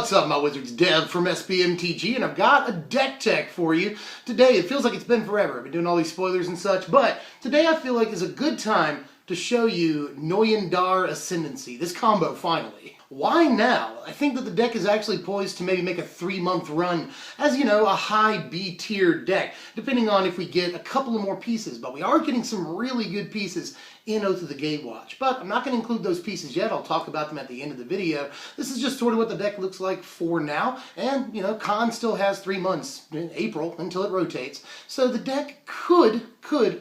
What's up, my wizards? Dev from SBMTG, and I've got a deck tech for you today. It feels like it's been forever. I've been doing all these spoilers and such, but today I feel like is a good time to show you Noyan Dar Ascendancy, this combo finally. Why now? I think that the deck is actually poised to maybe make a 3-month run as, you know, a high B tier deck, depending on if we get a couple of more pieces, but we are getting some really good pieces in Oath of the Gatewatch. But I'm not going to include those pieces yet. I'll talk about them at the end of the video. This is just sort of what the deck looks like for now, and, you know, Con still has 3 months in April until it rotates, so the deck could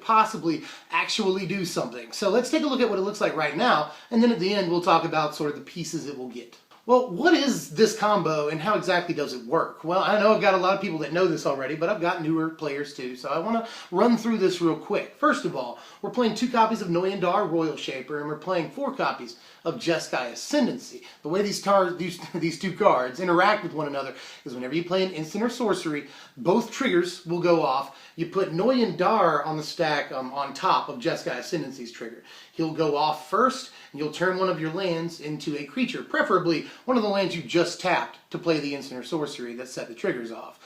possibly actually do something. So let's take a look at what it looks like right now, and then at the end we'll talk about sort of the pieces it will get. Well, what is this combo and how exactly does it work? Well, I know I've got a lot of people that know this already, but I've got newer players too, so I want to run through this real quick. First of all, we're playing 2 copies of Noyan Dar Roil Shaper, and we're playing 4 copies of Jeskai Ascendancy. The way these two cards interact with one another is whenever you play an instant or sorcery, both triggers will go off. You put Noyan Dar on the stack on top of Jeskai Ascendancy's trigger. He'll go off first, and you'll turn one of your lands into a creature, preferably one of the lands you just tapped to play the instant or sorcery that set the triggers off.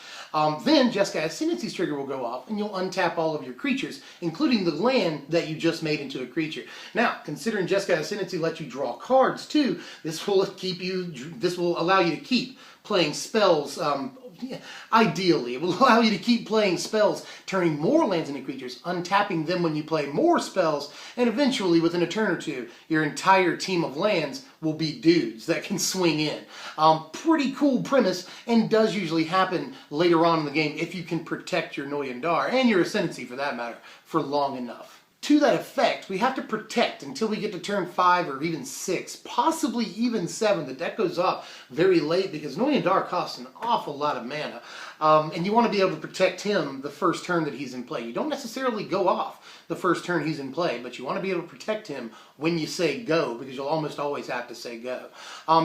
Then Jeskai Ascendancy's trigger will go off, and you'll untap all of your creatures, including the land that you just made into a creature. Now, considering Jeskai Ascendancy lets you draw cards too, this will allow you to keep playing spells. Ideally, it will allow you to keep playing spells, turning more lands into creatures, untapping them when you play more spells, and eventually, within a turn or two, your entire team of lands will be dudes that can swing in. Pretty cool premise, and does usually happen later on in the game if you can protect your Noyan Dar, and your Ascendancy for that matter, for long enough. To that effect, we have to protect until we get to turn 5 or even 6, possibly even 7. The deck goes off very late because Noyan Dar costs an awful lot of mana. And you want to be able to protect him the first turn that he's in play. You don't necessarily go off the first turn he's in play, but you want to be able to protect him when you say go, because you'll almost always have to say go.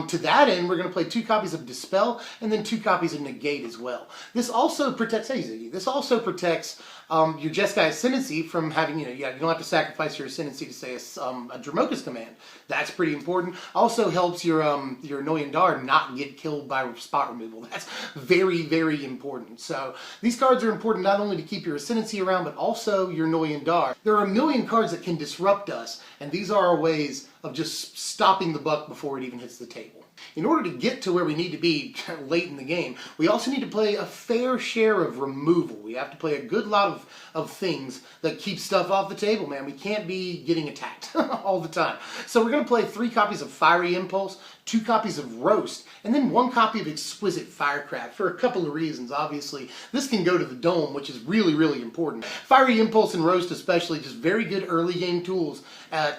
To that end, we're going to play 2 copies of Dispel and then 2 copies of Negate as well. This also protects, hey Ziggy, this also protects your Jeskai Ascendancy from having, you don't have to sacrifice your Ascendancy to say a Dramoka's command. That's pretty important. Also helps your Noyan Dar not get killed by spot removal. That's very, very important. So these cards are important not only to keep your Ascendancy around, but also your Noyan Dar. There are a million cards that can disrupt us, and these are our ways of just stopping the buck before it even hits the table. In order to get to where we need to be late in the game, we also need to play a fair share of removal. We have to play a good lot of things that keep stuff off the table, man. We can't be getting attacked all the time. So we're going to play 3 copies of Fiery Impulse, 2 copies of Roast, and then 1 copy of Exquisite Firecraft for a couple of reasons. Obviously, this can go to the dome, which is really, really important. Fiery Impulse and Roast especially, just very good early game tools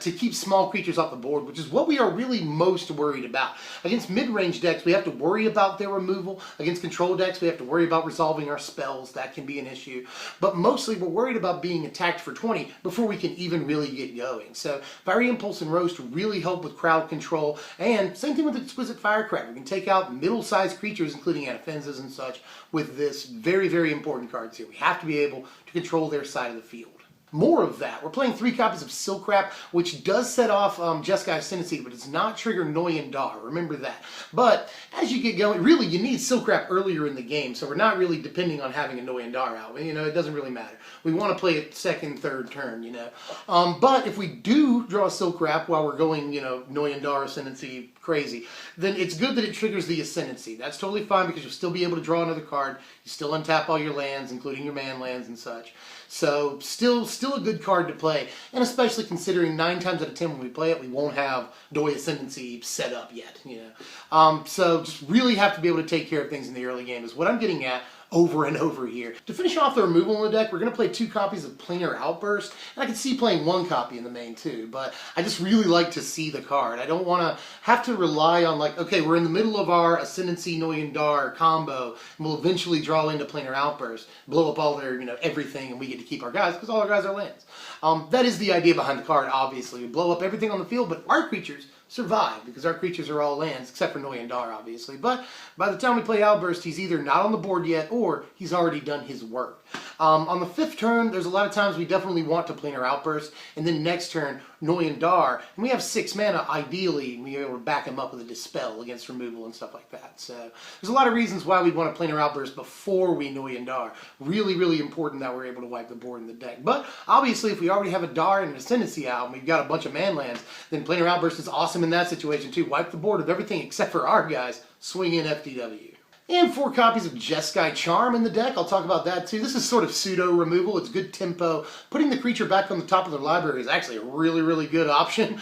to keep small creatures off the board, which is what we are really most worried about. Against mid-range decks, we have to worry about their removal. Against control decks, we have to worry about resolving our spells. That can be an issue. But mostly, we're worried about being attacked for 20 before we can even really get going. So Fiery Impulse and Roast really help with crowd control, and same thing with Exquisite Firecraft. We can take out middle-sized creatures, including Anafenzas and such, with this very, very important cards here. We have to be able to control their side of the field. More of that. We're playing 3 copies of Silkwrap, which does set off Jeskai Ascendancy, but it's not trigger Noyan Dar. Remember that. But as you get going, really, you need Silkwrap earlier in the game, so we're not really depending on having a Noyan Dar out. You know, it doesn't really matter. We want to play it second, third turn, you know. But if we do draw Silkwrap while we're going, you know, Noyan Dar Ascendancy crazy, then it's good that it triggers the Ascendancy. That's totally fine because you'll still be able to draw another card. You still untap all your lands, including your man lands and such. So still a good card to play, and especially considering 9 times out of 10 when we play it, we won't have Doi Ascendancy set up yet, you know. So just really have to be able to take care of things in the early game is what I'm getting at over and over here. To finish off the removal in the deck, we're going to play 2 copies of Planar Outburst, and I can see playing 1 copy in the main too, but I just really like to see the card. I don't want to have to rely on, like, okay, we're in the middle of our Ascendancy Noyan Dar combo, and we'll eventually draw into Planar Outburst, blow up all their, you know, everything, and we get to keep our guys, because all our guys are lands. That is the idea behind the card, obviously. We blow up everything on the field, but our creatures survive, because our creatures are all lands, except for Noyan Dar, obviously. But by the time we play Outburst, he's either not on the board yet, or he's already done his work. On the 5th turn, there's a lot of times we definitely want to Planar Outburst, and then next turn, Noyan Dar, and we have 6 mana, ideally, we are able to back him up with a Dispel against removal and stuff like that. So there's a lot of reasons why we want to Planar Outburst before we Noyan Dar. Really, really important that we're able to wipe the board in the deck. But obviously, if we already have a Dar and an Ascendancy out, and we've got a bunch of manlands, then Planar Outburst is awesome in that situation too. Wipe the board of everything except for our guys, swing in FTW. And 4 copies of Jeskai Charm in the deck. I'll talk about that too. This is sort of pseudo removal. It's good tempo. Putting the creature back on the top of their library is actually a really, really good option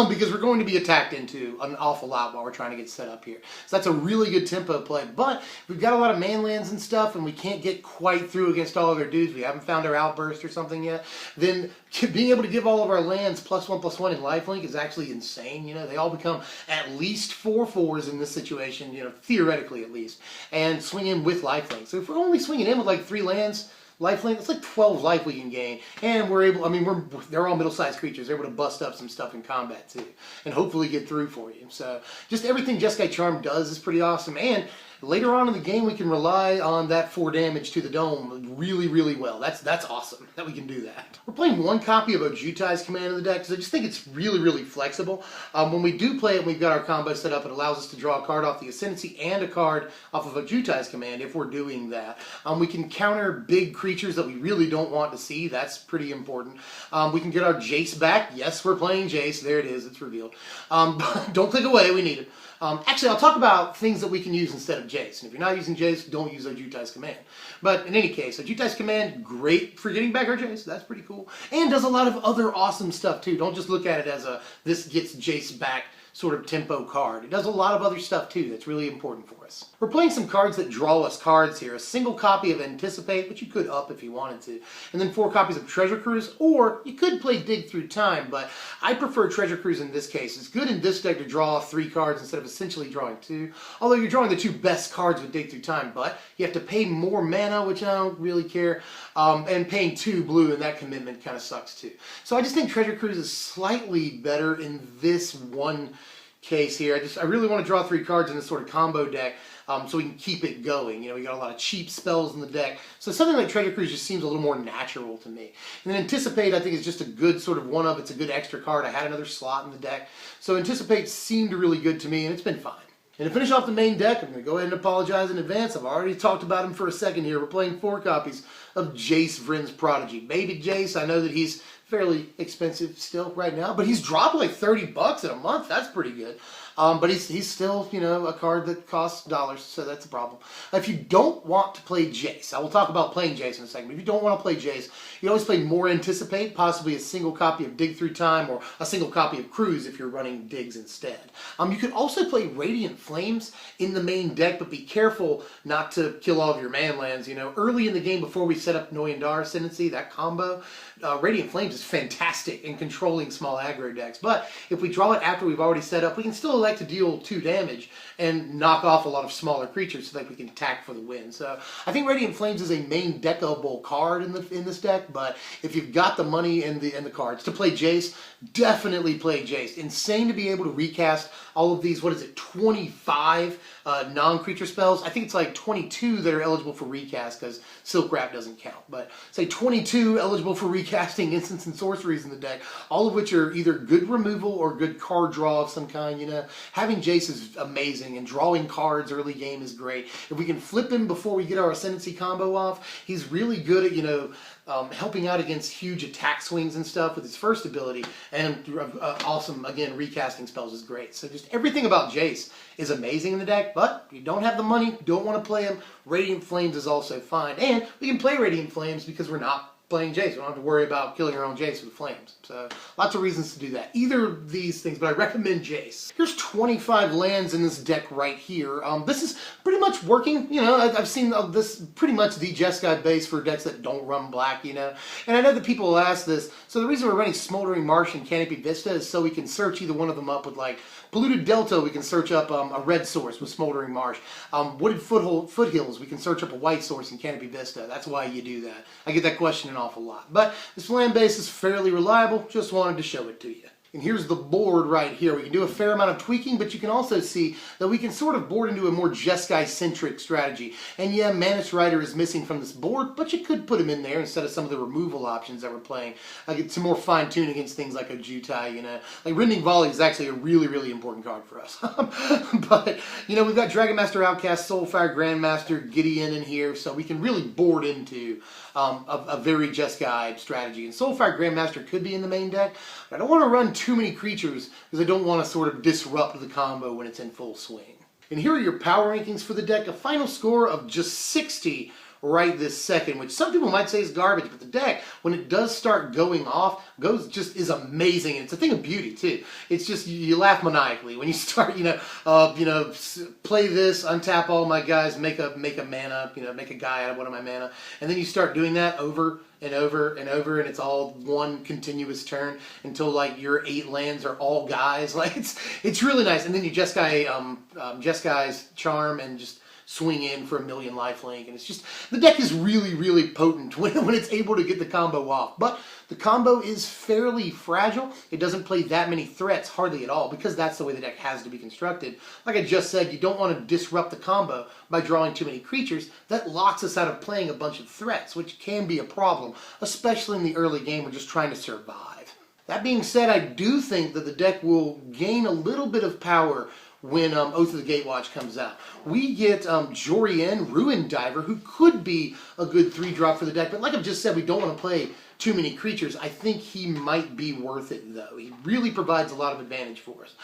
because we're going to be attacked into an awful lot while we're trying to get set up here. So that's a really good tempo play. But we've got a lot of manlands and stuff and we can't get quite through against all of their dudes. We haven't found our Outburst or something yet. Then being able to give all of our lands +1/+1 in lifelink is actually insane. You know, they all become at least 4/4s in this situation, you know, theoretically at least. And swing in with lifelink. So if we're only swinging in with like 3 lands, lifelink, it's like 12 life we can gain. And we're able, I mean, they're all middle-sized creatures. They're able to bust up some stuff in combat too. And hopefully get through for you. So just everything Jeskai Charm does is pretty awesome. And later on in the game, we can rely on that 4 damage to the dome really, really well. That's awesome that we can do that. We're playing 1 copy of Ojutai's command in the deck because I just think it's really, really flexible. When we do play it, we've got our combo set up. It allows us to draw a card off the Ascendancy and a card off of Ojutai's command if we're doing that. We can counter big creatures that we really don't want to see. That's pretty important. We can get our Jace back. Yes, we're playing Jace. There it is. It's revealed. Don't click away. We need it. Actually, I'll talk about things that we can use instead of Jace. And if you're not using Jace, don't use Ojutai's command. But in any case, Ojutai's command, great for getting back our Jace. That's pretty cool. And does a lot of other awesome stuff too. Don't just look at it as a this gets Jace back sort of tempo card. It does a lot of other stuff too that's really important for us. We're playing some cards that draw us cards here. A single copy of Anticipate, which you could up if you wanted to. And then 4 copies of Treasure Cruise, or you could play Dig Through Time, but I prefer Treasure Cruise in this case. It's good in this deck to draw 3 cards instead of essentially drawing 2. Although you're drawing the 2 best cards with Dig Through Time, but you have to pay more mana, which I don't really care. And paying 2 blue, and that commitment kind of sucks too. So I just think Treasure Cruise is slightly better in this one case here. I really want to draw 3 cards in this sort of combo deck so we can keep it going. You know, we got a lot of cheap spells in the deck. So something like Treasure Cruise just seems a little more natural to me. And then Anticipate, I think, is just a good sort of one-up. It's a good extra card. I had another slot in the deck. So Anticipate seemed really good to me, and it's been fine. And to finish off the main deck, I'm going to go ahead and apologize in advance. I've already talked about him for a second here. We're playing 4 copies of Jace, Vryn's Prodigy. Baby Jace, I know that he's fairly expensive still right now, but he's dropped like $30 in a month. That's pretty good. But he's still, you know, a card that costs dollars, so that's a problem. If you don't want to play Jace, I will talk about playing Jace in a second, but if you don't want to play Jace, you always play more Anticipate, possibly a single copy of Dig Through Time, or a single copy of Cruise if you're running Digs instead. You could also play Radiant Flames in the main deck, but be careful not to kill all of your manlands. You know, early in the game before we set up Noyan Dar Ascendancy, that combo, Radiant Flames is fantastic in controlling small aggro decks. But if we draw it after we've already set up, we can still elect to deal 2 damage and knock off a lot of smaller creatures so that we can attack for the win. So I think Radiant Flames is a main deckable card in this deck, but if you've got the money and the cards to play Jace, definitely play Jace. Insane to be able to recast all of these, what is it, 25 non-creature spells. I think it's like 22 that are eligible for recast because Silkwrap doesn't count. But say 22 eligible for recasting instants and sorceries in the deck, all of which are either good removal or good card draw of some kind. You know, having Jace is amazing, and drawing cards early game is great. If we can flip him before we get our Ascendancy combo off, he's really good at, you know, helping out against huge attack swings and stuff with his first ability, and awesome, again, recasting spells is great. So just everything about Jace is amazing in the deck, but if you don't have the money, don't want to play him, Radiant Flames is also fine. And we can play Radiant Flames because we're not playing Jace. We don't have to worry about killing our own Jace with flames. So lots of reasons to do that. Either of these things, but I recommend Jace. Here's 25 lands in this deck right here. This is pretty much working. You know, I've seen this pretty much the Jeskai base for decks that don't run black, you know. And I know that people will ask this. So the reason we're running Smoldering Marsh and Canopy Vista is so we can search either one of them up with, like, Polluted Delta, we can search up a red source with Smoldering Marsh. Wooded Foothills, we can search up a white source in Canopy Vista. That's why you do that. I get that question an awful lot. But this land base is fairly reliable. Just wanted to show it to you. And here's the board right here. We can do a fair amount of tweaking, but you can also see that we can sort of board into a more Jeskai-centric strategy. And yeah, Manus Rider is missing from this board, but you could put him in there instead of some of the removal options that we're playing. Like some more fine-tune against things like Ojutai, you know. Like Rending Volley is actually a really, really important card for us. But, you know, we've got Dragon Master Outcast, Soulfire Grandmaster, Gideon in here, so we can really board into a very Jeskai strategy. And Soulfire Grandmaster could be in the main deck, but I don't want to run too many creatures because I don't want to sort of disrupt the combo when it's in full swing. And here are your power rankings for the deck. A final score of just 60 right this second, which some people might say is garbage, but the deck, when it does start going off, is amazing, and it's a thing of beauty too. It's just, you laugh maniacally when you start, play this, untap all my guys, make a mana, make a guy out of one of my mana, and then you start doing that over and over and over, and it's all one continuous turn until like your 8 lands are all guys. Like it's really nice, and then you Jeskai's Charm and just swing in for a 1,000,000 lifelink, and it's just, the deck is really, really potent when it's able to get the combo off. But the combo is fairly fragile. It doesn't play that many threats, hardly at all, because that's the way the deck has to be constructed. Like I just said, you don't want to disrupt the combo by drawing too many creatures. That locks us out of playing a bunch of threats, which can be a problem, especially in the early game. We're just trying to survive. That being said, I do think that the deck will gain a little bit of power when Oath of the Gatewatch comes out. We get Jorian, Ruin Diver, who could be a good 3-drop for the deck, but like I've just said, we don't want to play too many creatures. I think he might be worth it, though. He really provides a lot of advantage for us.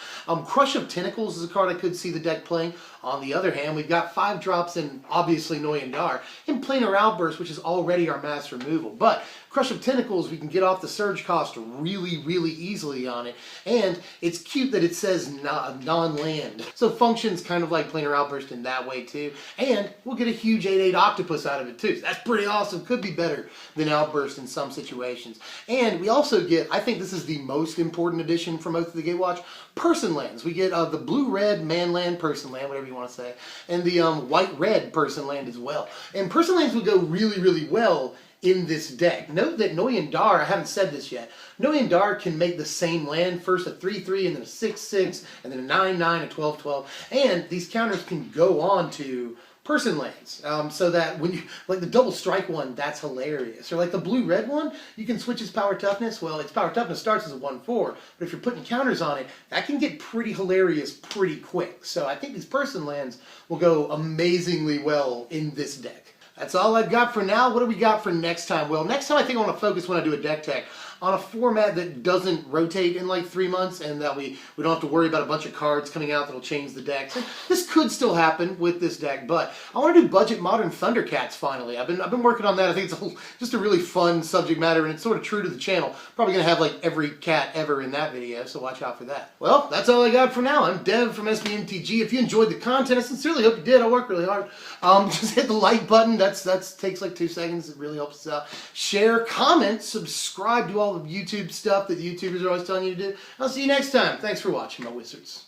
Crush of Tentacles is a card I could see the deck playing. On the other hand, we've got 5 drops in, obviously, Noyan Dar, and Planar Outburst, which is already our mass removal. But Crush of Tentacles, we can get off the surge cost really, really easily on it. And it's cute that it says non-land. So functions kind of like Planar Outburst in that way, too. And we'll get a huge 8/8 Octopus out of it, too. So that's pretty awesome. Could be better than Outburst in some situations. And we also get, I think this is the most important addition from Oath of the Gatewatch, Person Lands. We get the blue-red man-land Person Land, whatever you want to say, and the white-red Person Land as well. And Person Lands would go really, really well in this deck. Note that Noyan Dar, I haven't said this yet, Noyan Dar can make the same land, first a 3/3, and then a 6/6, and then a 9/9, a 12/12, and these counters can go on to Person Lands, so that when you, like the double strike one, that's hilarious. Or like the blue-red one, you can switch its power toughness. Well, its power toughness starts as a 1/4, but if you're putting counters on it, that can get pretty hilarious pretty quick. So I think these Person Lands will go amazingly well in this deck. That's all I've got for now. What do we got for next time? Well, next time I think I want to focus when I do a deck tech on a format that doesn't rotate in like 3 months, and that we don't have to worry about a bunch of cards coming out that'll change the deck. So this could still happen with this deck, but I want to do Budget Modern Thundercats finally. I've been working on that. I think it's just a really fun subject matter, and it's sort of true to the channel. Probably going to have like every cat ever in that video, so watch out for that. Well, that's all I got for now. I'm Dev from SBMTG. If you enjoyed the content, I sincerely hope you did. I worked really hard. Just hit the like button. That takes like 2 seconds. It really helps us out. Share, comment, subscribe to all the YouTube stuff that YouTubers are always telling you to do. I'll see you next time. Thanks for watching, my wizards.